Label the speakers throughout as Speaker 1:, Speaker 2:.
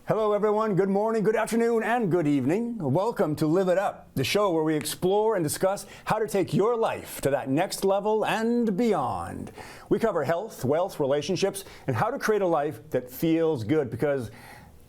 Speaker 1: Hello everyone, good morning, good afternoon, and good evening. Welcome to Live It Up, the show where we explore and discuss how to take your life to that next level and beyond. We cover health, wealth, relationships, and how to create a life that feels good, because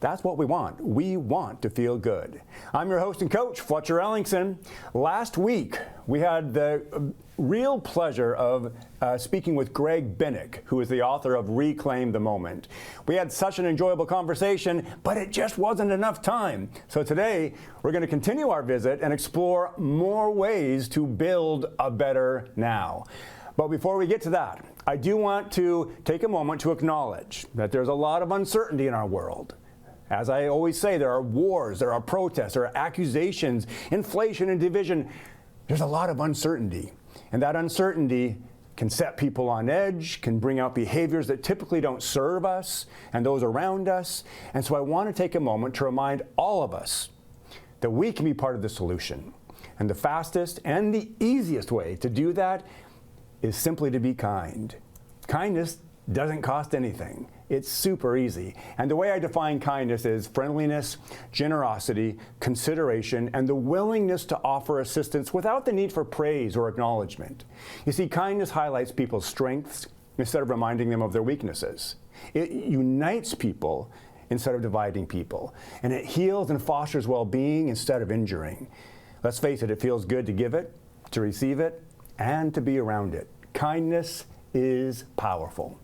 Speaker 1: that's what we want. We want to feel good. I'm your host and coach, Fletcher Ellingson. Last week, we had the real pleasure of speaking with Greg Bennick, who is the author of Reclaim the Moment. We had such an enjoyable conversation, but it just wasn't enough time. So today, we're going to continue our visit and explore more ways to build a better now. But before we get to that, I do want to take a moment to acknowledge that there's a lot of uncertainty in our world. As I always say, there are wars, there are protests, there are accusations, inflation and division. There's a lot of uncertainty. And that uncertainty can set people on edge, can bring out behaviors that typically don't serve us and those around us. And so I want to take a moment to remind all of us that we can be part of the solution. And the fastest and the easiest way to do that is simply to be kind. Kindness doesn't cost anything. It's super easy. And the way I define kindness is friendliness, generosity, consideration, and the willingness to offer assistance without the need for praise or acknowledgement. You see, kindness highlights people's strengths instead of reminding them of their weaknesses. It unites people instead of dividing people. And it heals and fosters well-being instead of injuring. Let's face it, it feels good to give it, to receive it, and to be around it. Kindness is powerful.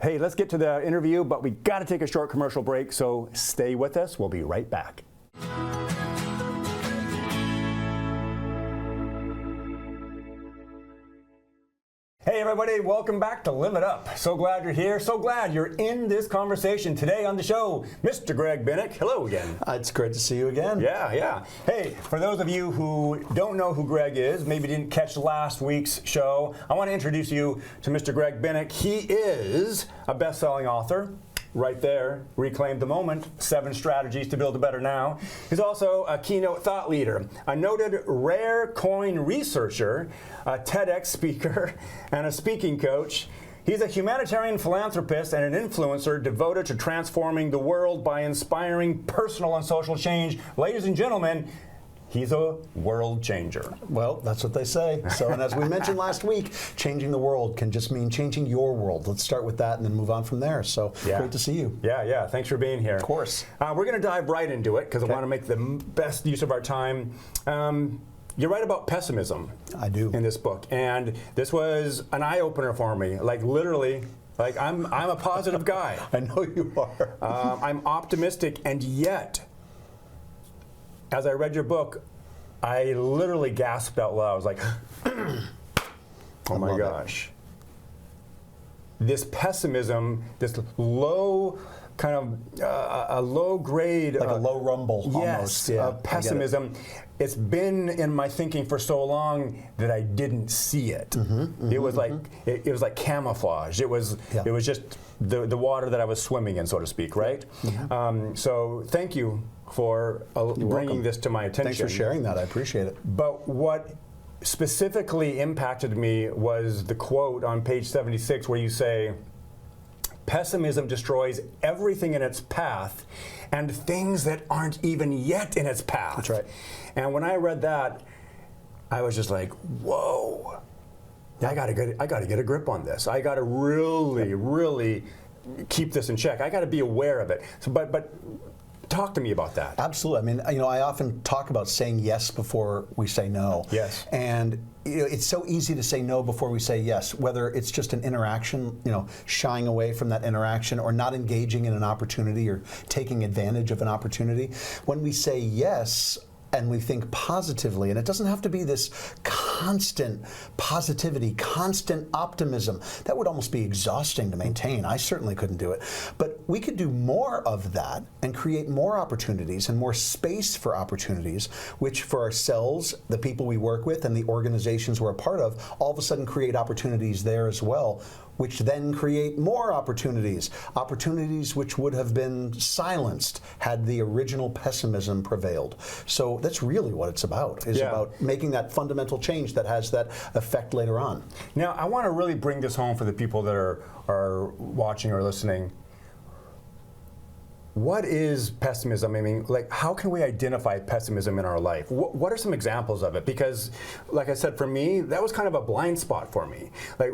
Speaker 1: Hey, let's get to the interview, but we got to take a short commercial break, so stay with us. We'll be right back. Hey everybody, welcome back to Live It Up. So glad you're here, so glad you're in this conversation. Today on the show, Mr. Greg Bennick. Hello again.
Speaker 2: It's great to see you again.
Speaker 1: Yeah. Hey, for those of you who don't know who Greg is, maybe didn't catch last week's show, I want to introduce you to Mr. Greg Bennick. He is a best-selling author. Right there, Reclaim the Moment, 7 Strategies to Build a Better Now. He's also a keynote thought leader, a noted rare coin researcher, a TEDx speaker, and a speaking coach. He's a humanitarian philanthropist and an influencer devoted to transforming the world by inspiring personal and social change. Ladies and gentlemen, he's a world changer.
Speaker 2: Well, that's what they say. So, and as we mentioned last week, changing the world can just mean changing your world. Let's start with that and then move on from there. So, Great to see you.
Speaker 1: Yeah. Thanks for being here.
Speaker 2: Of course.
Speaker 1: We're going to dive right into it because I want to make the best use of our time. You write about pessimism.
Speaker 2: I do.
Speaker 1: In this book. And this was an eye-opener for me. Like, literally, like I'm a positive guy.
Speaker 2: I know you are.
Speaker 1: I'm optimistic, and yet, as I read your book, I literally gasped out loud. I was like, oh my gosh. This pessimism, this low kind of, a low grade.
Speaker 2: Like a low rumble almost.
Speaker 1: Yes, pessimism. It's been in my thinking for so long that I didn't see it. It was like it was like camouflage. It was just the water that I was swimming in, so to speak, right? So thank you for bringing this to my attention.
Speaker 2: Thanks for sharing that. I appreciate it.
Speaker 1: But what specifically impacted me was the quote on page 76 where you say, "Pessimism destroys everything in its path and things that aren't even yet in its path."
Speaker 2: That's right.
Speaker 1: And when I read that, I was just like, whoa. I gotta get a grip on this. I gotta really keep this in check. I gotta be aware of it. So, but talk to me about that.
Speaker 2: Absolutely. I mean, I often talk about saying yes before we say no.
Speaker 1: Yes.
Speaker 2: And it's so easy to say no before we say yes, whether it's just an interaction, shying away from that interaction or not engaging in an opportunity or taking advantage of an opportunity. When we say yes, and we think positively, and it doesn't have to be this constant positivity, constant optimism. That would almost be exhausting to maintain. I certainly couldn't do it. But we could do more of that and create more opportunities and more space for opportunities, which for ourselves, the people we work with, and the organizations we're a part of, all of a sudden create opportunities there as well, which then create more opportunities which would have been silenced had the original pessimism prevailed. So that's really what it's about, is about making that fundamental change that has that effect later on.
Speaker 1: Now, I want to really bring this home for the people that are watching or listening. what is pessimism? I mean, like, how can we identify pessimism in our life? What are some examples of it? Because, like I said, for me, that was kind of a blind spot for me. Like,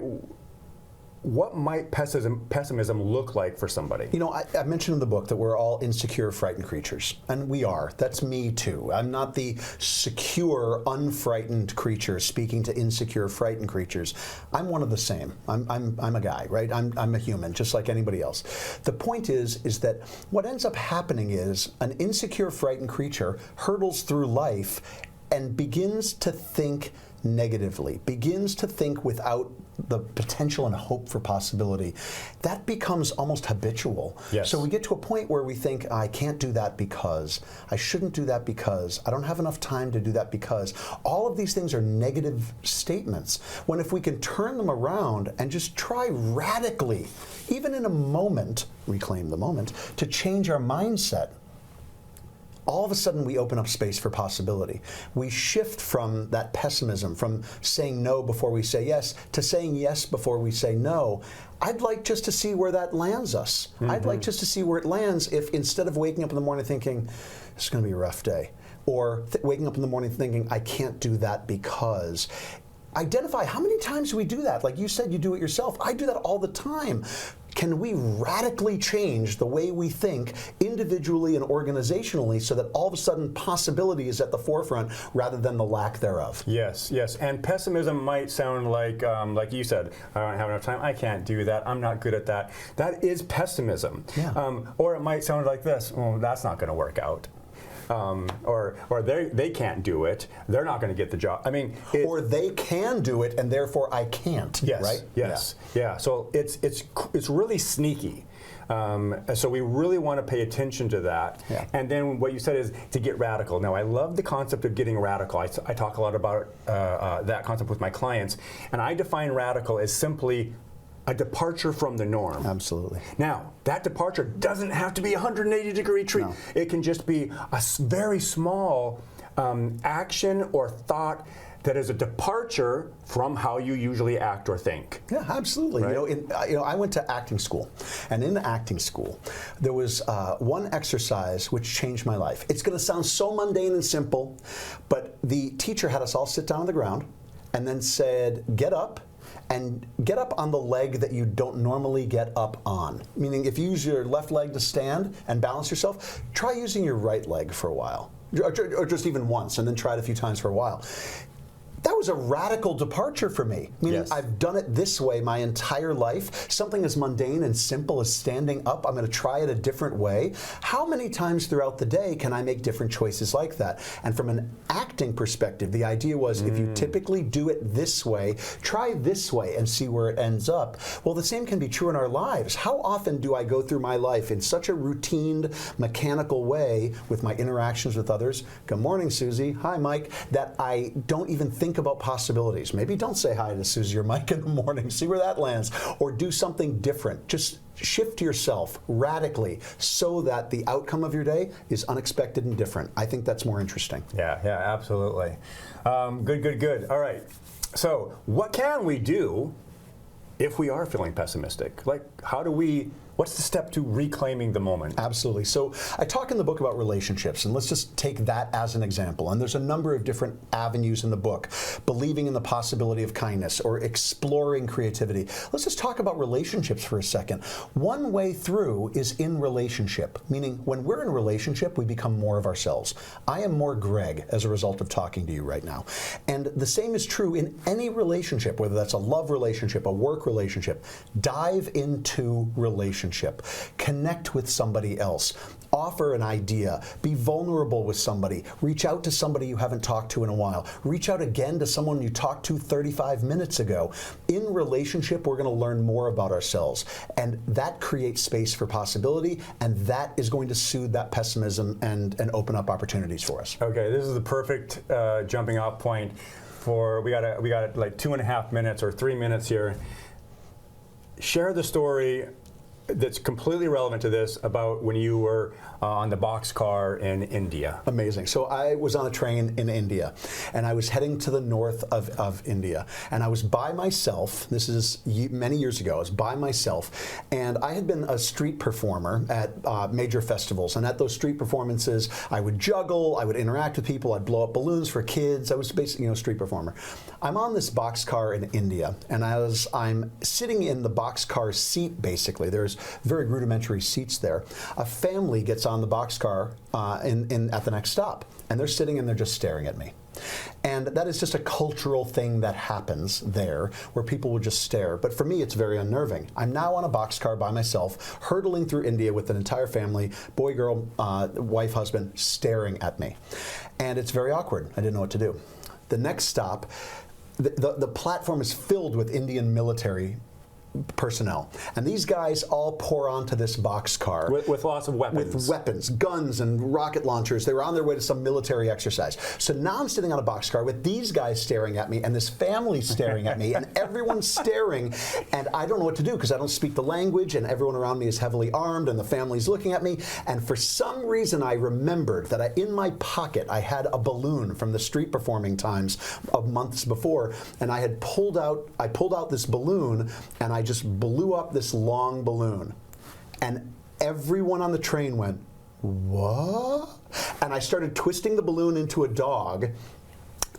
Speaker 1: what might pessimism look like for somebody?
Speaker 2: You know, I mentioned in the book that we're all insecure, frightened creatures, and we are. That's me too. I'm not the secure, unfrightened creature speaking to insecure, frightened creatures. I'm one of the same. I'm a guy, right? I'm a human, just like anybody else. The point is that what ends up happening is an insecure, frightened creature hurdles through life and begins to think negatively, begins to think without the potential and hope for possibility. That becomes almost habitual.
Speaker 1: Yes.
Speaker 2: So we get to a point where we think, I can't do that because, I shouldn't do that because, I don't have enough time to do that because. All of these things are negative statements. When if we can turn them around and just try radically, even in a moment, reclaim the moment, to change our mindset, all of a sudden we open up space for possibility. We shift from that pessimism, from saying no before we say yes, to saying yes before we say no. I'd like just to see where that lands us. I'd like just to see where it lands if instead of waking up in the morning thinking, this is going to be a rough day, or waking up in the morning thinking, I can't do that because. Identify how many times do we do that? Like you said, you do it yourself. I do that all the time. Can we radically change the way we think individually and organizationally so that all of a sudden possibility is at the forefront rather than the lack thereof?
Speaker 1: Yes, yes. And pessimism might sound like you said, I don't have enough time, I can't do that, I'm not good at that. That is pessimism.
Speaker 2: Yeah.
Speaker 1: Or it might sound like this, well, that's not going to work out. Or they can't do it, they're not going to get the job. I mean,
Speaker 2: or they can do it and therefore I can't.
Speaker 1: Yes,
Speaker 2: right?
Speaker 1: Yes, yeah. So it's really sneaky. So we really want to pay attention to that.
Speaker 2: Yeah.
Speaker 1: And then what you said is to get radical. Now, I love the concept of getting radical. I talk a lot about that concept with my clients, and I define radical as simply a departure from the norm.
Speaker 2: Absolutely.
Speaker 1: Now, that departure doesn't have to be a 180-degree treat.
Speaker 2: No.
Speaker 1: It can just be a very small action or thought that is a departure from how you usually act or think.
Speaker 2: Yeah, absolutely.
Speaker 1: Right?
Speaker 2: I went to acting school, and in acting school, there was one exercise which changed my life. It's going to sound so mundane and simple, but the teacher had us all sit down on the ground, and then said, "Get up." And get up on the leg that you don't normally get up on. Meaning if you use your left leg to stand and balance yourself, try using your right leg for a while. Or just even once, and then try it a few times for a while. That was a radical departure for me. Meaning
Speaker 1: Yes.
Speaker 2: I've done it this way my entire life. Something as mundane and simple as standing up, I'm going to try it a different way. How many times throughout the day can I make different choices like that? And from an acting perspective, the idea was if you typically do it this way, try this way and see where it ends up. Well, the same can be true in our lives. How often do I go through my life in such a routine, mechanical way with my interactions with others? Good morning, Susie. Hi, Mike. That I don't even think about possibilities. Maybe don't say hi to Susie or Mike in the morning. See where that lands. Or do something different. Just shift yourself radically so that the outcome of your day is unexpected and different. I think that's more interesting.
Speaker 1: Yeah, absolutely. Good. All right. So what can we do if we are feeling pessimistic? Like, what's the step to reclaiming the moment?
Speaker 2: Absolutely. So I talk in the book about relationships, and let's just take that as an example. And there's a number of different avenues in the book. Believing in the possibility of kindness or exploring creativity. Let's just talk about relationships for a second. One way through is in relationship, meaning when we're in a relationship, we become more of ourselves. I am more Greg as a result of talking to you right now. And the same is true in any relationship, whether that's a love relationship, a work relationship. Dive into relationship. Connect with somebody else. Offer an idea. Be vulnerable with somebody. Reach out to somebody you haven't talked to in a while. Reach out again to someone you talked to 35 minutes ago. In relationship, we're going to learn more about ourselves. And that creates space for possibility, and that is going to soothe that pessimism and open up opportunities for us.
Speaker 1: Okay, this is the perfect jumping off point for, we got like 2.5 minutes or 3 minutes here. Share the story that's completely relevant to this about when you were on the boxcar in India.
Speaker 2: Amazing. So I was on a train in India, and I was heading to the north of India, and I was by myself. This is many years ago. I was by myself, and I had been a street performer at major festivals, and at those street performances, I would juggle, I would interact with people, I'd blow up balloons for kids. I was basically, a street performer. I'm on this boxcar in India, and as I'm sitting in the boxcar seat, basically, there's very rudimentary seats there. A family gets on the boxcar at the next stop, and they're sitting and they're just staring at me. And that is just a cultural thing that happens there, where people will just stare. But for me, it's very unnerving. I'm now on a boxcar by myself, hurtling through India with an entire family, boy, girl, wife, husband, staring at me. And it's very awkward. I didn't know what to do. The next stop, the platform is filled with Indian military personnel, and these guys all pour onto this boxcar
Speaker 1: with lots of weapons.
Speaker 2: With weapons, guns and rocket launchers. They were on their way to some military exercise. So now I'm sitting on a boxcar with these guys staring at me and this family staring at me, and everyone's staring, and I don't know what to do because I don't speak the language, and everyone around me is heavily armed, and the family's looking at me. And for some reason, I remembered that in my pocket I had a balloon from the street performing times of months before, and I pulled out this balloon, and I just blew up this long balloon. And everyone on the train went, "What?" And I started twisting the balloon into a dog,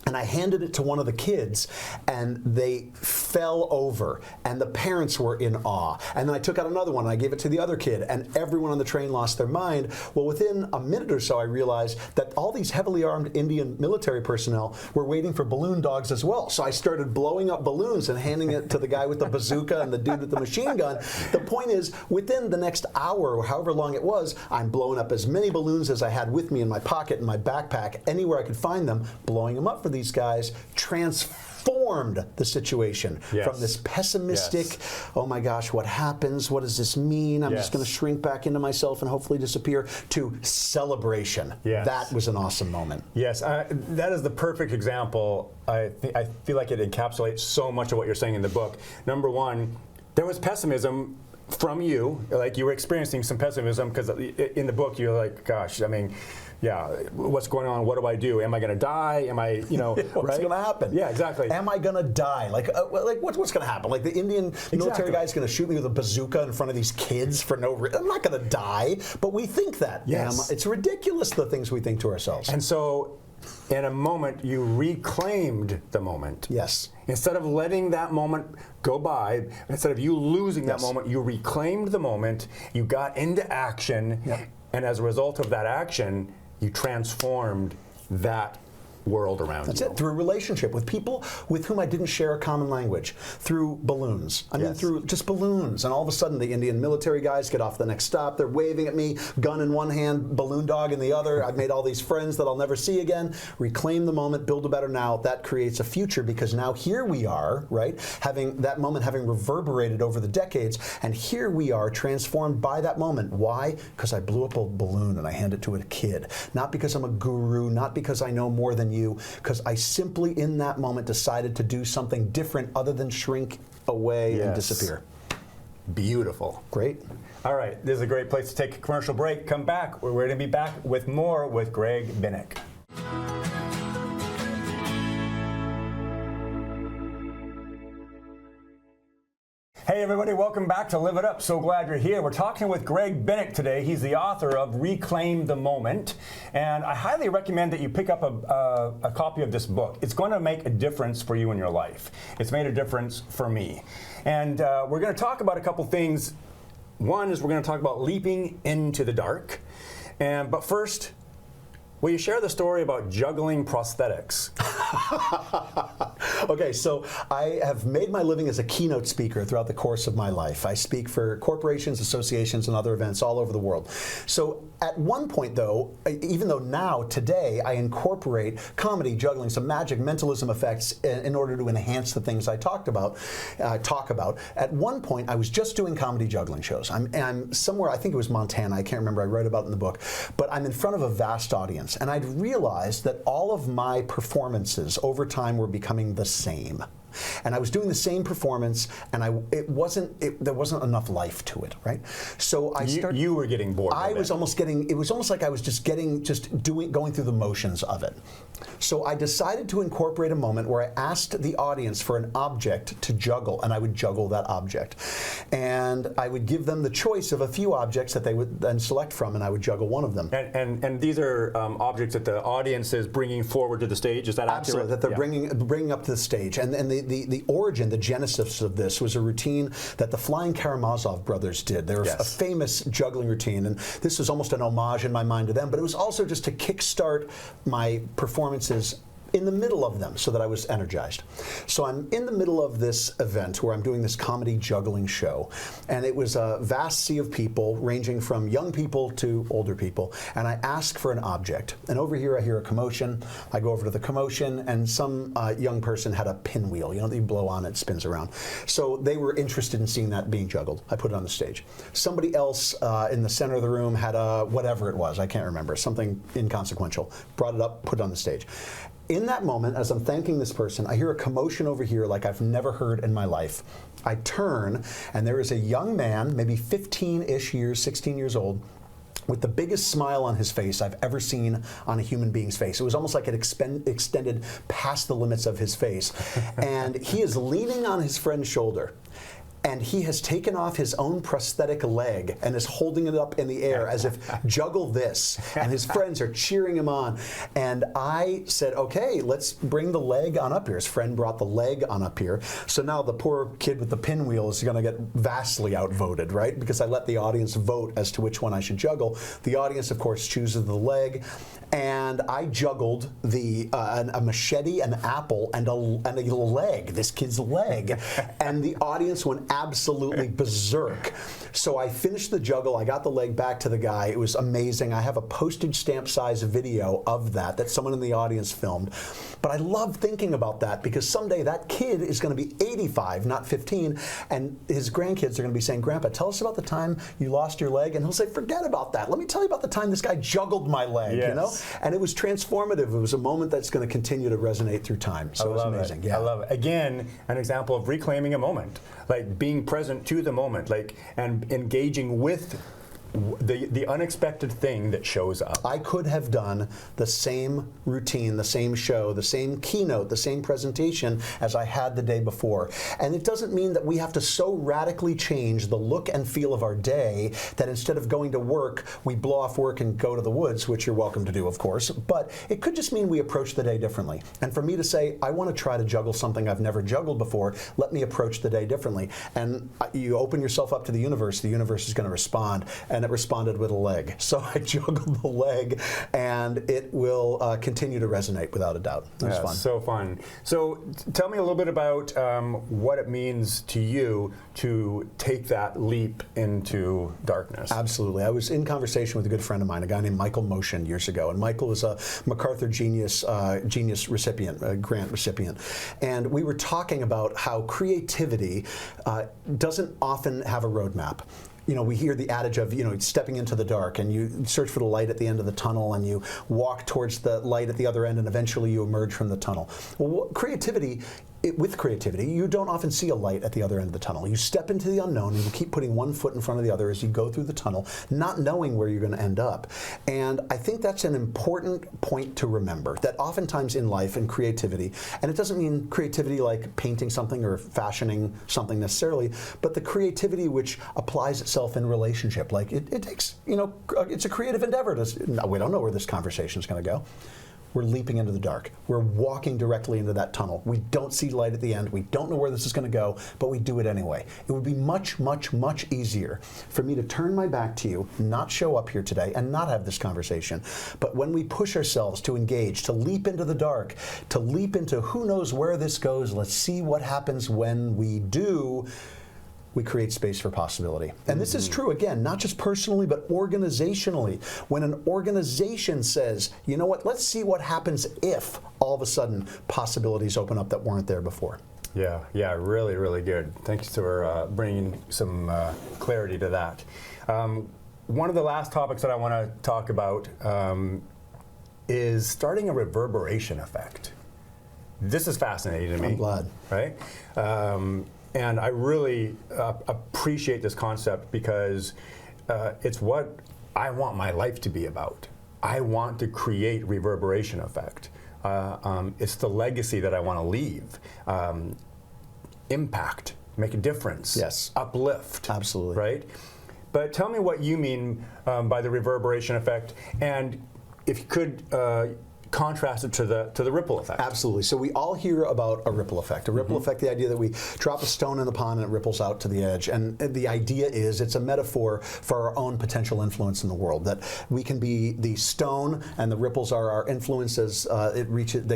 Speaker 2: and I handed it to one of the kids, and they fell over, and the parents were in awe. And then I took out another one, and I gave it to the other kid, and everyone on the train lost their mind. Well, within a minute or so, I realized that all these heavily armed Indian military personnel were waiting for balloon dogs as well. So I started blowing up balloons and handing it to the guy with the bazooka and the dude with the machine gun. The point is, within the next hour, or however long it was, I'm blowing up as many balloons as I had with me in my pocket, in my backpack, anywhere I could find them, blowing them up for these guys. Transformed the situation from this pessimistic, oh my gosh, what happens? What does this mean? I'm just going to shrink back into myself and hopefully disappear, to celebration. That was an awesome moment.
Speaker 1: Yes, that is the perfect example. I feel like it encapsulates so much of what you're saying in the book. Number one, there was pessimism from you, like you were experiencing some pessimism, because in the book you're like, gosh, I mean, what's going on? What do I do? Am I going to die? Am I,
Speaker 2: what's going to happen?
Speaker 1: Yeah, exactly.
Speaker 2: Am I going to die? Like what's going to happen? Like the Indian military guy's going to shoot me with a bazooka in front of these kids for no reason. I'm not going to die, but we think that.
Speaker 1: Yes.
Speaker 2: It's ridiculous, the things we think to ourselves.
Speaker 1: And so, in a moment, you reclaimed the moment.
Speaker 2: Yes.
Speaker 1: Instead of letting that moment go by, instead of you losing that moment, you reclaimed the moment, you got into action, and as a result of that action, you transformed that world around you.
Speaker 2: That's it. Through a relationship with people with whom I didn't share a common language. Through balloons. I mean, through just balloons. And all of a sudden, the Indian military guys get off the next stop. They're waving at me, gun in one hand, balloon dog in the other. I've made all these friends that I'll never see again. Reclaim the moment, build a better now. That creates a future, because now here we are, right? Having that moment having reverberated over the decades, and here we are transformed by that moment. Why? Because I blew up a balloon and I handed it to a kid. Not because I'm a guru, not because I know more than you, because I simply in that moment decided to do something different other than shrink away and disappear.
Speaker 1: Beautiful.
Speaker 2: Great.
Speaker 1: All right, this is a great place to take a commercial break. Come back. We're going to be back with more with Greg Bennick. Hey everybody, welcome back to Live It Up. So glad you're here. We're talking with Greg Bennick today. He's the author of Reclaim the Moment. And I highly recommend that you pick up a copy of this book. It's going to make a difference for you in your life. It's made a difference for me. And we're going to talk about a couple things. One is we're going to talk about leaping into the dark. But first, will you share the story about juggling prosthetics?
Speaker 2: Okay, so I have made my living as a keynote speaker throughout the course of my life. I speak for corporations, associations, and other events all over the world. So at one point, though, even though now, today, I incorporate comedy, juggling, some magic, mentalism effects in order to enhance the things I talk about. At one point, I was just doing comedy juggling shows. I'm somewhere, I think it was Montana, I can't remember, I write about it in the book, but I'm in front of a vast audience. And I'd realized that all of my performances over time were becoming the same. And I was doing the same performance, and there wasn't enough life to it, right? So
Speaker 1: You were getting bored.
Speaker 2: It was almost like I was going through the motions of it. So I decided to incorporate a moment where I asked the audience for an object to juggle, and I would juggle that object. And I would give them the choice of a few objects that they would then select from, and I would juggle one of them.
Speaker 1: And these are objects that the audience is bringing forward to the stage. Is that
Speaker 2: absolutely
Speaker 1: accurate?
Speaker 2: that they're bringing up to the stage? And the origin, the genesis of this was a routine that the Flying Karamazov brothers did. They're a famous juggling routine, and this was almost an homage in my mind to them. But it was also just to kickstart my performances in the middle of them so that I was energized. So I'm in the middle of this event where I'm doing this comedy juggling show, and it was a vast sea of people ranging from young people to older people, and I ask for an object. And over here I hear a commotion. I go over to the commotion, and some young person had a pinwheel, you know, that you blow on, it spins around. So they were interested in seeing that being juggled. I put it on the stage. Somebody else in the center of the room had a, whatever it was, I can't remember, something inconsequential. Brought it up, put it on the stage. In that moment, as I'm thanking this person, I hear a commotion over here like I've never heard in my life. I turn, and there is a young man, maybe 15-ish years, 16 years old, with the biggest smile on his face I've ever seen on a human being's face. It was almost like it extended past the limits of his face. And he is leaning on his friend's shoulder. And he has taken off his own prosthetic leg and is holding it up in the air as if, juggle this. And his friends are cheering him on. And I said, okay, let's bring the leg on up here. His friend brought the leg on up here. So now the poor kid with the pinwheel is going to get vastly outvoted, right? Because I let the audience vote as to which one I should juggle. The audience, of course, chooses the leg. And I juggled a machete, an apple, and a leg, this kid's leg. And the audience went absolutely berserk. So I finished the juggle. I got the leg back to the guy. It was amazing. I have a postage stamp size video of that someone in the audience filmed. But I love thinking about that because someday that kid is going to be 85, not 15, and his grandkids are going to be saying, Grandpa, tell us about the time you lost your leg. And he'll say, forget about that. Let me tell you about the time this guy juggled my leg, you know? And it was transformative. It was a moment that's going to continue to resonate through time. So it was amazing.
Speaker 1: I love it. Again, an example of reclaiming a moment, like being present to the moment, like, and engaging with the unexpected thing that shows up.
Speaker 2: I could have done the same routine, the same show, the same keynote, the same presentation as I had the day before. And it doesn't mean that we have to so radically change the look and feel of our day that instead of going to work, we blow off work and go to the woods, which you're welcome to do, of course. But it could just mean we approach the day differently. And for me to say, I want to try to juggle something I've never juggled before, let me approach the day differently. And you open yourself up to the universe is going to respond. And it responded with a leg. So I juggled the leg, and it will continue to resonate without a doubt. It was fun.
Speaker 1: So fun. So tell me a little bit about what it means to you to take that leap into darkness.
Speaker 2: Absolutely. I was in conversation with a good friend of mine, a guy named Michael Motion, years ago, and Michael was a MacArthur Genius recipient, a grant recipient, and we were talking about how creativity doesn't often have a roadmap. You know, we hear the adage of, you know, stepping into the dark, and you search for the light at the end of the tunnel, and you walk towards the light at the other end, and eventually you emerge from the tunnel. Well, with creativity, you don't often see a light at the other end of the tunnel. You step into the unknown, and you keep putting one foot in front of the other as you go through the tunnel, not knowing where you're going to end up. And I think that's an important point to remember, that oftentimes in life and creativity, and it doesn't mean creativity like painting something or fashioning something necessarily, but the creativity which applies itself in relationship. Like it takes, you know, it's a creative endeavor. We don't know where this conversation is going to go. We're leaping into the dark. We're walking directly into that tunnel. We don't see light at the end. We don't know where this is going to go, but we do it anyway. It would be much, much, much easier for me to turn my back to you, not show up here today, and not have this conversation. But when we push ourselves to engage, to leap into the dark, to leap into who knows where this goes, let's see what happens when we do, we create space for possibility. And this is true, again, not just personally, but organizationally. When an organization says, you know what, let's see what happens if all of a sudden possibilities open up that weren't there before.
Speaker 1: Yeah, really, really good. Thanks for bringing some clarity to that. One of the last topics that I want to talk about is starting a reverberation effect. This is fascinating to me.
Speaker 2: I'm glad.
Speaker 1: Right? And I really appreciate this concept because it's what I want my life to be about. I want to create reverberation effect. It's the legacy that I want to leave. Impact, make a difference.
Speaker 2: Yes.
Speaker 1: Uplift.
Speaker 2: Absolutely.
Speaker 1: Right? But tell me what you mean by the reverberation effect, and if you could contrast it to the ripple effect.
Speaker 2: Absolutely. So we all hear about a ripple effect. A ripple effect, the idea that we drop a stone in the pond and it ripples out to the edge. And the idea is it's a metaphor for our own potential influence in the world, that we can be the stone and the ripples are our influences. They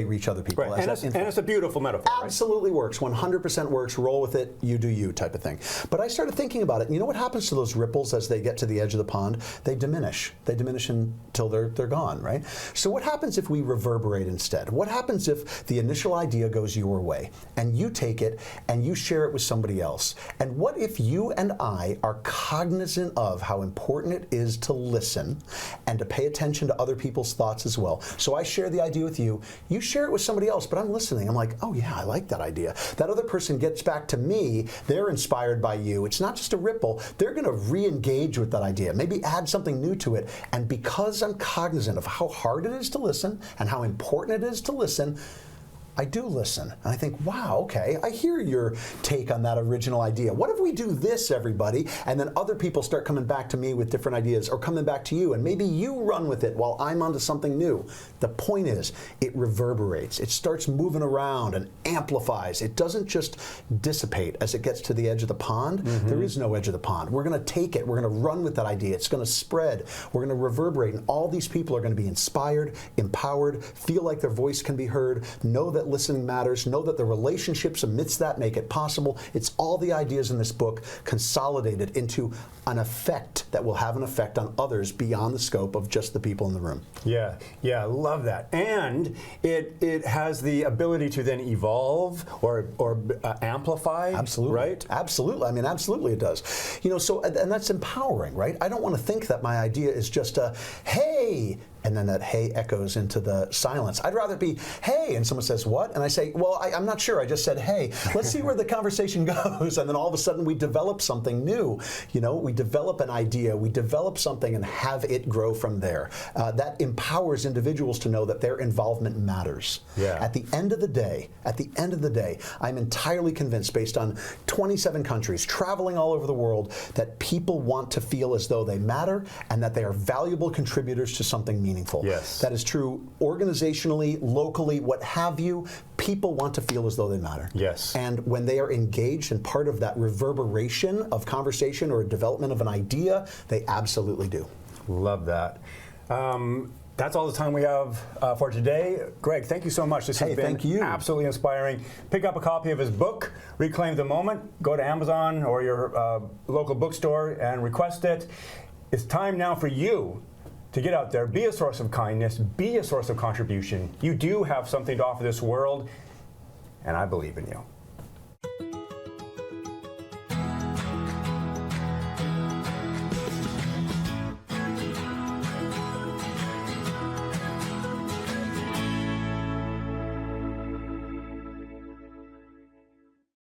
Speaker 2: reach other people.
Speaker 1: Right. And it's a beautiful metaphor.
Speaker 2: Absolutely works. 100% works. Roll with it. You do you type of thing. But I started thinking about it. You know what happens to those ripples as they get to the edge of the pond? They diminish. They diminish until they're gone, right? So what happens if we reverberate instead? What happens if the initial idea goes your way and you take it and you share it with somebody else? And what if you and I are cognizant of how important it is to listen and to pay attention to other people's thoughts as well? So I share the idea with you, you share it with somebody else, but I'm listening. I'm like, oh yeah, I like that idea. That other person gets back to me, they're inspired by you. It's not just a ripple, they're going to re-engage with that idea, maybe add something new to it. And because I'm cognizant of how hard it is to listen and how important it is to listen, I do listen. And I think, wow, okay, I hear your take on that original idea. What if we do this, everybody? And then other people start coming back to me with different ideas, or coming back to you, and maybe you run with it while I'm onto something new. The point is, it reverberates. It starts moving around and amplifies. It doesn't just dissipate as it gets to the edge of the pond. There is no edge of the pond. We're going to take it. We're going to run with that idea. It's going to spread. We're going to reverberate, and all these people are going to be inspired, empowered, feel like their voice can be heard, know that listening matters, know that the relationships amidst that make it possible. It's all the ideas in this book consolidated into an effect that will have an effect on others beyond the scope of just the people in the room.
Speaker 1: Yeah, love that. And it has the ability to then evolve or amplify.
Speaker 2: Absolutely.
Speaker 1: Right?
Speaker 2: Absolutely. I mean, absolutely it does. You know, so, and that's empowering, right? I don't want to think that my idea is just a, hey, and then that hey echoes into the silence. I'd rather be, hey, and someone says, what? And I say, well, I'm not sure. I just said, hey, let's see where the conversation goes. And then all of a sudden we develop something new. You know, we develop an idea, we develop something and have it grow from there. That empowers individuals to know that their involvement matters.
Speaker 1: Yeah.
Speaker 2: At the end of the day, I'm entirely convinced, based on 27 countries, traveling all over the world, that people want to feel as though they matter and that they are valuable contributors to something meaningful.
Speaker 1: Yes.
Speaker 2: That is true organizationally, locally, what have you. People want to feel as though they matter.
Speaker 1: Yes.
Speaker 2: And when they are engaged in part of that reverberation of conversation or development of an idea, they absolutely do.
Speaker 1: Love that. That's all the time we have for today. Greg, thank you so much. This has been absolutely inspiring. Pick up a copy of his book, Reclaim the Moment. Go to Amazon or your local bookstore and request it. It's time now for you to get out there, be a source of kindness, be a source of contribution. You do have something to offer this world, and I believe in you.